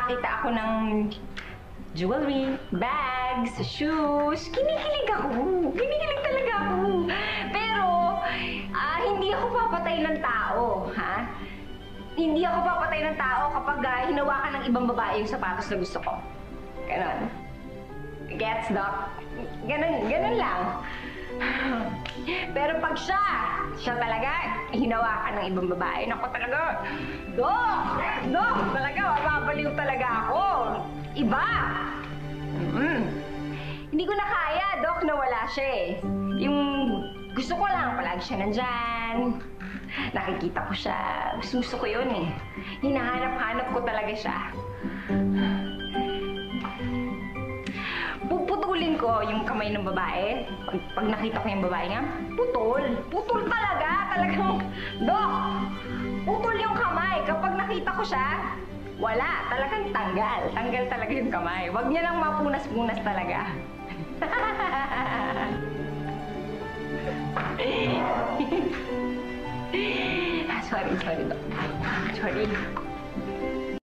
nakakakita ako ng jewelry, bags, shoes, kinikilig ako. Kinikilig talaga ako. Pero, hindi ako papatay ng tao, ha? Hindi ako papatay ng tao kapag hinawakan ng ibang babae yung sapatos na gusto ko. Ganon. Gets, Doc? Ganon lang. Pero pag siya talaga, hinawakan ng ibang babae, naku talaga, Doc, talaga, mababaliw talaga ako. Iba! Hindi ko na kaya, Doc, na wala siya eh. Yung gusto ko lang, palagi siya nandyan. Nakikita ko siya. Gusto ko yun eh. Hinahanap-hanap ko talaga siya. Puputulin ko yung kamay ng babae. Pag nakita ko yung babae nga, putol. Putol talaga. Talagang, Dok, putol yung kamay. Kapag nakita ko siya, wala. Talagang tanggal. Tanggal talaga yung kamay. Huwag niya lang mapunas-punas talaga. Sorry, Dok. Sorry.